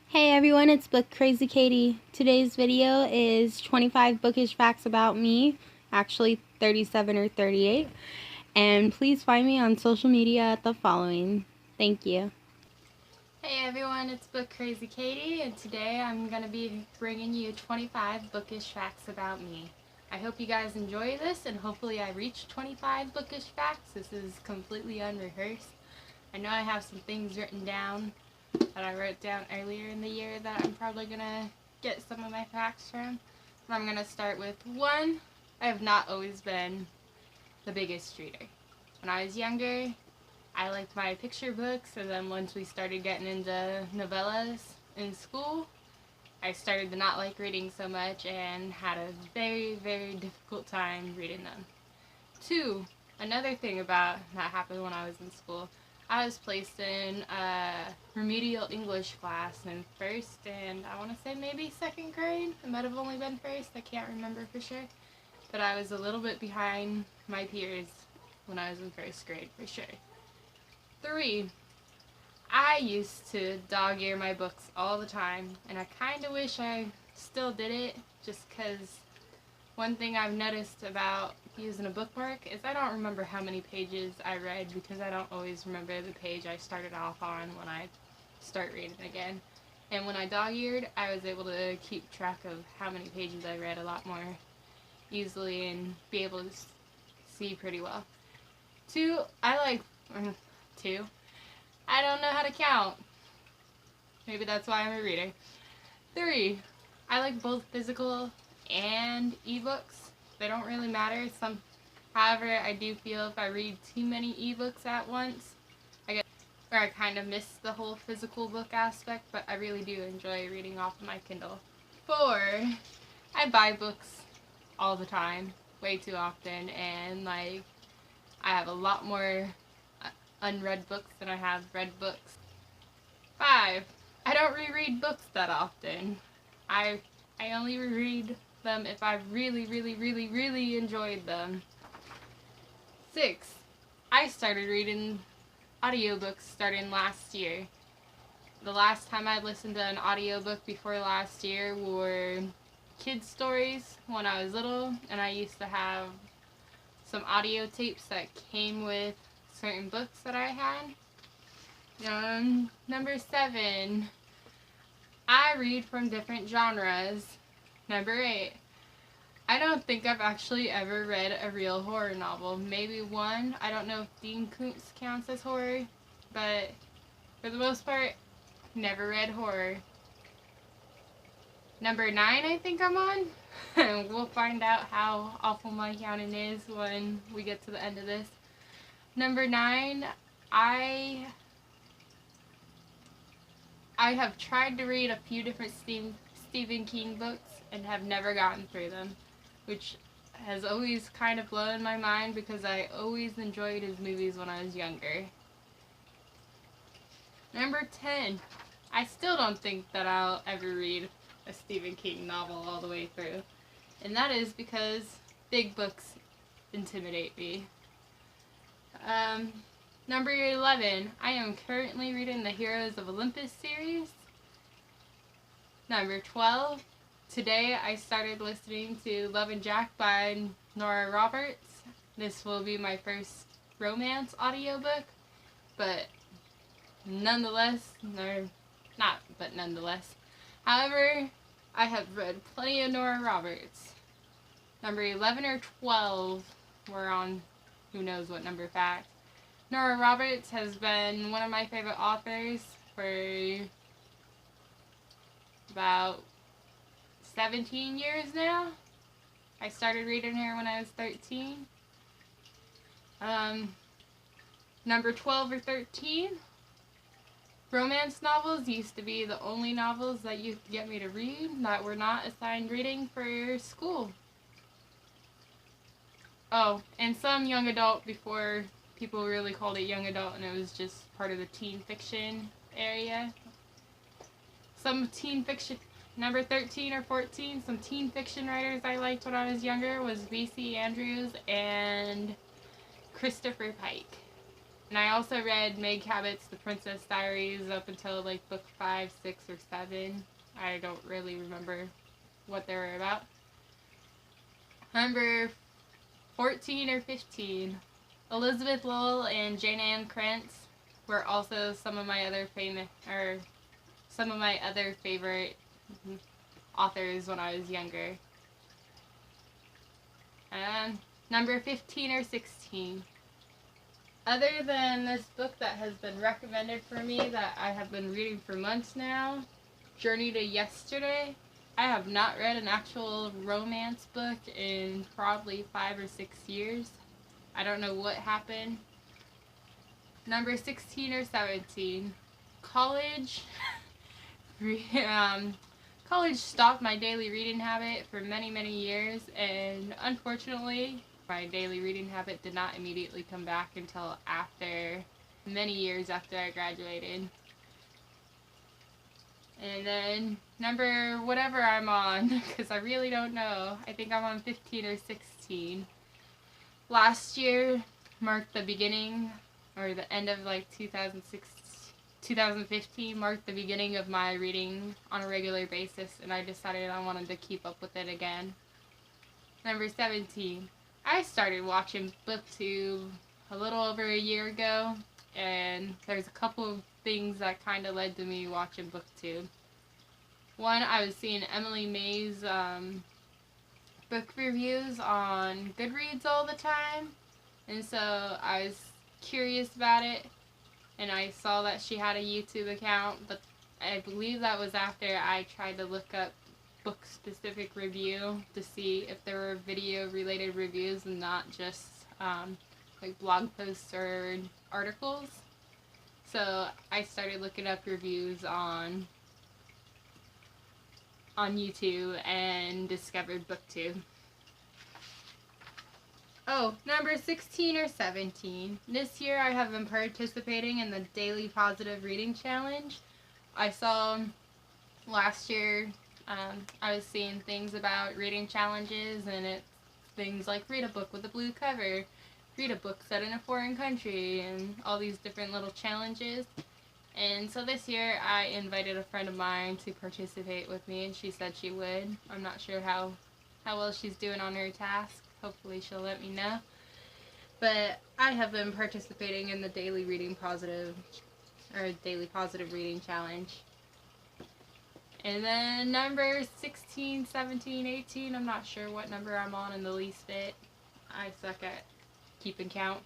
Hey everyone, it's Book Crazy Katie. Today's video is 25 bookish facts about me, actually 37 or 38, and please find me on social media at the following. Thank you. Hey everyone, it's Book Crazy Katie, and today I'm going to be bringing you 25 bookish facts about me. I hope you guys enjoy this, and hopefully I reach 25 bookish facts. This is completely unrehearsed. I know I have some things written down that I wrote down earlier in the year that I'm probably going to get some of my facts from. I'm going to start with 1. I have not always been the biggest reader. When I was younger, I liked my picture books, and then once we started getting into novellas in school, I started to not like reading so much and had a very, very difficult time reading them. 2, another thing about that happened when I was in school, I was placed in a remedial English class in first and I want to say maybe second grade. It might have only been first, I can't remember for sure. But I was a little bit behind my peers when I was in first grade for sure. 3, I used to dog ear my books all the time, and I kind of wish I still did it, just because one thing I've noticed about using a bookmark is I don't remember how many pages I read, because I don't always remember the page I started off on when I start reading again. And when I dog-eared, I was able to keep track of how many pages I read a lot more easily and be able to see pretty well. 2, I don't know how to count. Maybe that's why I'm a reader. 3, I like both physical and ebooks. They don't really matter. However, I do feel if I read too many ebooks at once, I kind of miss the whole physical book aspect, but I really do enjoy reading off of my Kindle. 4, I buy books all the time, way too often, and I have a lot more unread books than I have read books. 5, I don't reread books that often. I only reread them if I really, really, really, really enjoyed them. 6, I started reading audiobooks starting last year. The last time I listened to an audiobook before last year were kids' stories when I was little, and I used to have some audio tapes that came with certain books that I had. Number 7, I read from different genres. Number 8, I don't think I've actually ever read a real horror novel. Maybe one. I don't know if Dean Koontz counts as horror, but for the most part, never read horror. Number 9, I think I'm on. We'll find out how awful my counting is when we get to the end of this. Number 9, I have tried to read a few different Stephen King books and have never gotten through them, which has always kind of blown my mind because I always enjoyed his movies when I was younger. Number 10, I still don't think that I'll ever read a Stephen King novel all the way through, and that is because big books intimidate me. Number 11, I am currently reading the Heroes of Olympus series. Number 12, today I started listening to Love and Jack by Nora Roberts. This will be my first romance audiobook, but nonetheless. However, I have read plenty of Nora Roberts. Number 11 or 12, we're on who knows what number fact. Nora Roberts has been one of my favorite authors for about 17 years now. I started reading her when I was 13. Number 12 or 13, romance novels used to be the only novels that you could get me to read that were not assigned reading for school. Oh, and some young adult before people really called it young adult and it was just part of the teen fiction area. Some teen fiction, number 13 or 14, some teen fiction writers I liked when I was younger was V.C. Andrews and Christopher Pike. And I also read Meg Cabot's The Princess Diaries up until like book 5, 6, or 7. I don't really remember what they were about. Number 14 or 15. Elizabeth Lowell and Jane Ann Krantz were also some of my other favorite authors when I was younger. And number 15 or 16. Other than this book that has been recommended for me that I have been reading for months now, Journey to Yesterday, I have not read an actual romance book in probably 5 or 6 years. I don't know what happened. Number 16 or 17. College. College stopped my daily reading habit for many, many years, and unfortunately, my daily reading habit did not immediately come back until many years after I graduated. And then number whatever I'm on, because I really don't know. I think I'm on 15 or 16. Last year marked the beginning, or the end of like 2015 marked the beginning of my reading on a regular basis, and I decided I wanted to keep up with it again. Number 17. I started watching BookTube a little over a year ago, and there's a couple of things that kind of led to me watching BookTube. One, I was seeing Emily May's book reviews on Goodreads all the time, and so I was curious about it, and I saw that she had a YouTube account, but I believe that was after I tried to look up book-specific review to see if there were video-related reviews and not just like blog posts or articles. So I started looking up reviews on YouTube and discovered BookTube. Oh, number 16 or 17. This year I have been participating in the Daily Positive Reading Challenge. I saw last year I was seeing things about reading challenges, and it's things like read a book with a blue cover, read a book set in a foreign country, and all these different little challenges. And so this year I invited a friend of mine to participate with me, and she said she would. I'm not sure how well she's doing on her task. Hopefully she'll let me know. But I have been participating in the Daily Positive Reading Challenge. And then number 16, 17, 18, I'm not sure what number I'm on in the least bit. I suck at keeping count.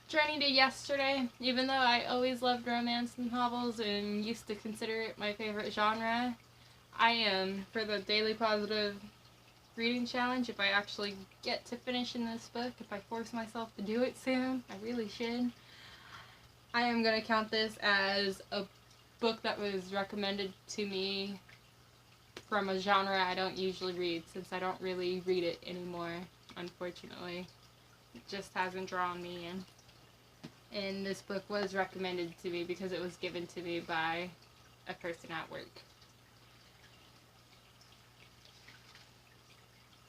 Journey to Yesterday, even though I always loved romance novels and used to consider it my favorite genre, I am, for the Daily Positive Reading Challenge, if I actually get to finishing this book, if I force myself to do it soon, I really should, I am going to count this as a book that was recommended to me from a genre I don't usually read, since I don't really read it anymore, unfortunately. It just hasn't drawn me in. And this book was recommended to me because it was given to me by a person at work.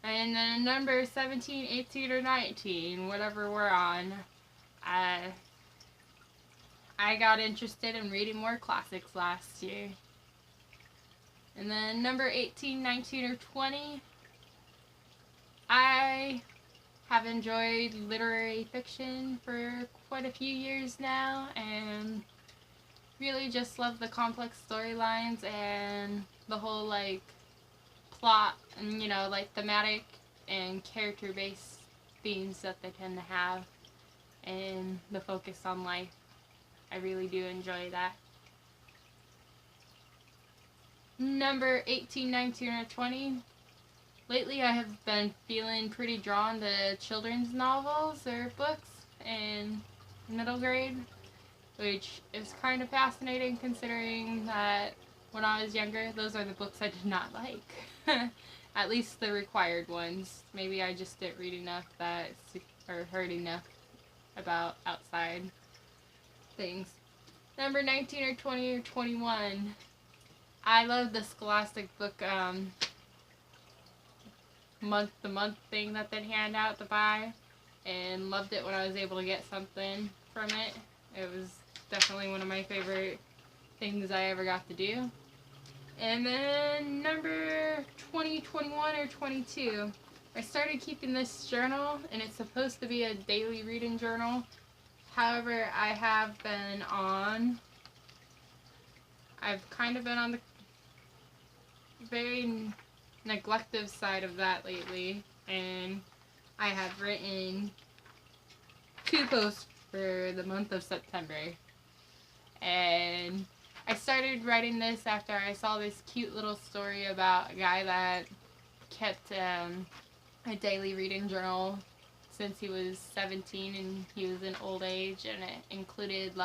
And then number 17, 18, or 19, whatever we're on, I got interested in reading more classics last year. And then number 18, 19, or 20, I have enjoyed literary fiction for quite a few years now, and really just love the complex storylines and the whole like plot and like thematic and character-based themes that they tend to have, and the focus on life. I really do enjoy that. Number 18, 19, or 20. Lately I have been feeling pretty drawn to children's novels or books in middle grade, which is kind of fascinating considering that when I was younger, those are the books I did not like. At least the required ones. Maybe I just didn't read enough or heard enough about outside things. Number 19 or 20 or 21. I love the Scholastic book month-to-month thing that they hand out to buy. and loved it when I was able to get something from it. It was definitely one of my favorite things I ever got to do. And then number 20, 21, or 22, I started keeping this journal, and it's supposed to be a daily reading journal. However, I've kind of been on the very neglective side of that lately, and I have written 2 posts for the month of September. And I started writing this after I saw this cute little story about a guy that kept a daily reading journal since he was 17 and he was in old age, and it included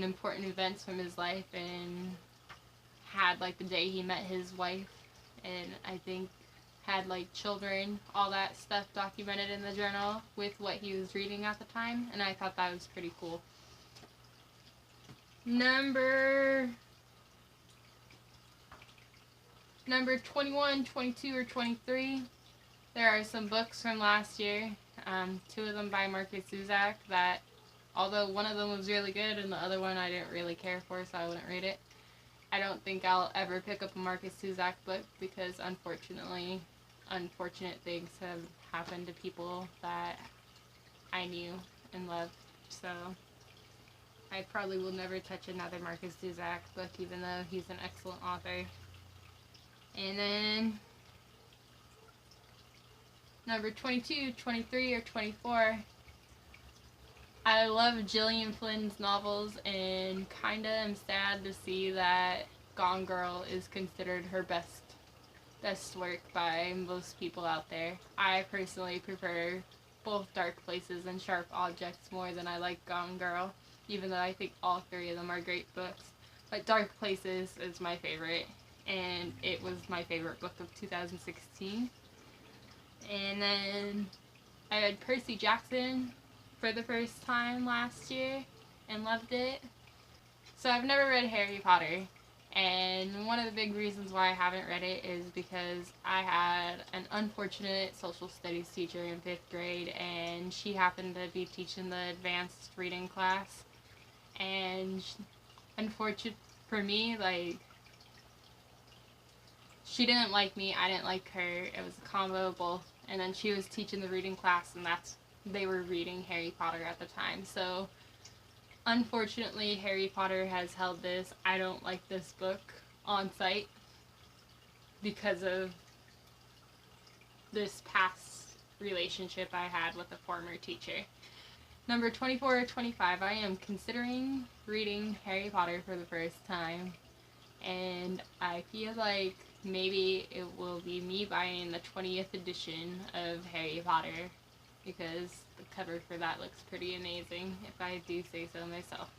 important events from his life, and had like the day he met his wife, and I think had like children, all that stuff documented in the journal with what he was reading at the time, and I thought that was pretty cool. Number 21, 22, or 23, there are some books from last year, 2 of them by Marcus Zuzak, that although one of them was really good and the other one I didn't really care for, so I wouldn't read it. I don't think I'll ever pick up a Marcus Zuzak book because unfortunately, unfortunate things have happened to people that I knew and loved, so I probably will never touch another Marcus Zuzak book, even though he's an excellent author. And then number 22, 23, or 24, I love Gillian Flynn's novels, and kinda am sad to see that Gone Girl is considered her best work by most people out there. I personally prefer both Dark Places and Sharp Objects more than I like Gone Girl, even though I think all 3 of them are great books. But Dark Places is my favorite, and it was my favorite book of 2016. And then I read Percy Jackson for the first time last year and loved it. So I've never read Harry Potter, and one of the big reasons why I haven't read it is because I had an unfortunate social studies teacher in 5th grade, and she happened to be teaching the advanced reading class, and unfortunate for me, like, she didn't like me, I didn't like her, it was a combo of both, and then she was teaching the reading class, and they were reading Harry Potter at the time, so unfortunately Harry Potter has held this "I don't like this book" on site because of this past relationship I had with a former teacher. Number 24 or 25, I am considering reading Harry Potter for the first time, and I feel like maybe it will be me buying the 20th edition of Harry Potter, because the cover for that looks pretty amazing, if I do say so myself.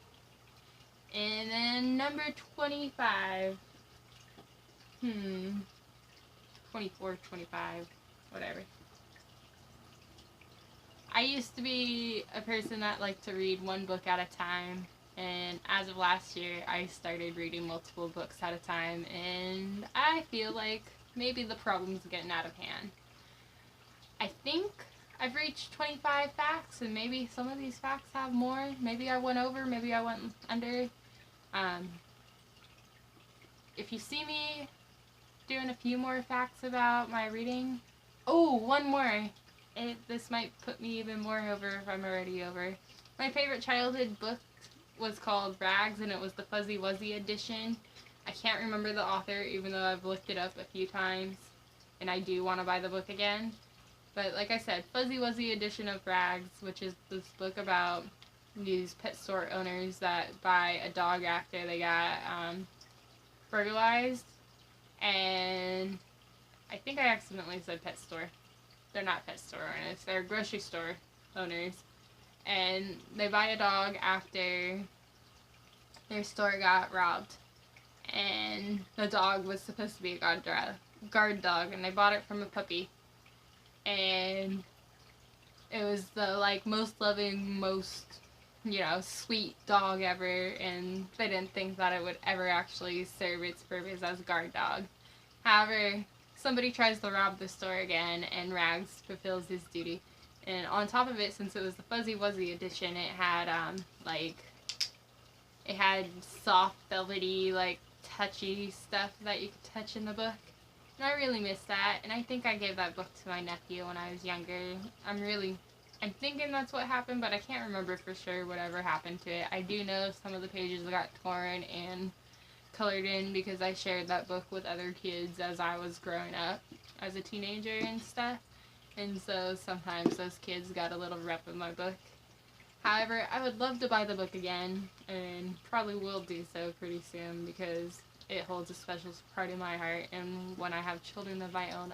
And then number 25, 24, 25, whatever. I used to be a person that liked to read one book at a time, and as of last year, I started reading multiple books at a time, and I feel like maybe the problem's getting out of hand. I think I've reached 25 facts, and maybe some of these facts have more. Maybe I went over, maybe I went under. If you see me doing a few more facts about my reading, oh, one more. This might put me even more over if I'm already over. My favorite childhood book was called Rags, and it was the Fuzzy Wuzzy edition. I can't remember the author, even though I've looked it up a few times, and I do want to buy the book again. But like I said, Fuzzy Wuzzy edition of Rags, which is this book about these pet store owners that buy a dog after they got burglarized. And I think I accidentally said pet store. They're not pet store owners, they're grocery store owners. And they buy a dog after their store got robbed. And the dog was supposed to be a guard dog, and they bought it from a puppy. And it was the most loving, most sweet dog ever, and they didn't think that it would ever actually serve its purpose as a guard dog. However, somebody tries to rob the store again, and Rags fulfills his duty. And on top of it, since it was the Fuzzy Wuzzy edition, it had it had soft, velvety, like touchy stuff that you could touch in the book. And I really miss that, and I think I gave that book to my nephew when I was younger. I'm thinking that's what happened, but I can't remember for sure whatever happened to it. I do know some of the pages got torn and colored in because I shared that book with other kids as I was growing up as a teenager and stuff. And so sometimes those kids got a little rep of my book. However, I would love to buy the book again, and probably will do so pretty soon because it holds a special part in my heart. And when I have children of my own,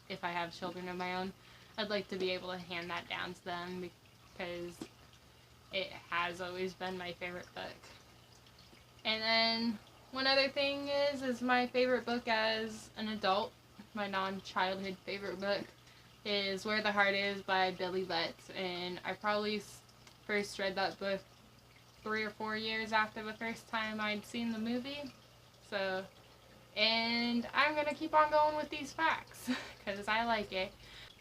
if I have children of my own, I'd like to be able to hand that down to them because it has always been my favorite book. And then one other thing is my favorite book as an adult, my non-childhood favorite book, is Where the Heart Is by Billy Letts. And I probably first read that book 3 or 4 years after the first time I'd seen the movie. And I'm going to keep on going with these facts because I like it.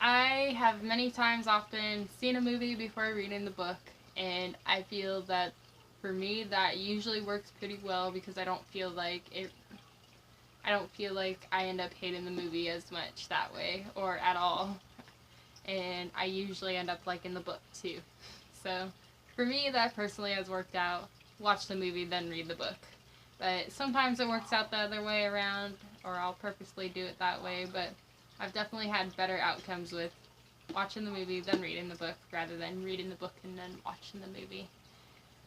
I have many times often seen a movie before reading the book, and I feel that for me that usually works pretty well because I don't feel like I end up hating the movie as much that way or at all. And I usually end up liking the book too. So for me, that personally has worked out. Watch the movie, then read the book. But sometimes it works out the other way around, or I'll purposely do it that way. But I've definitely had better outcomes with watching the movie, then reading the book, rather than reading the book and then watching the movie.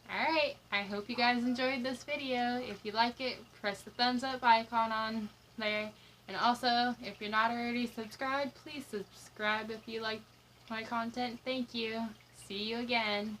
Alright, I hope you guys enjoyed this video. If you like it, press the thumbs up icon on there. And also, if you're not already subscribed, please subscribe if you like my content. Thank you. See you again.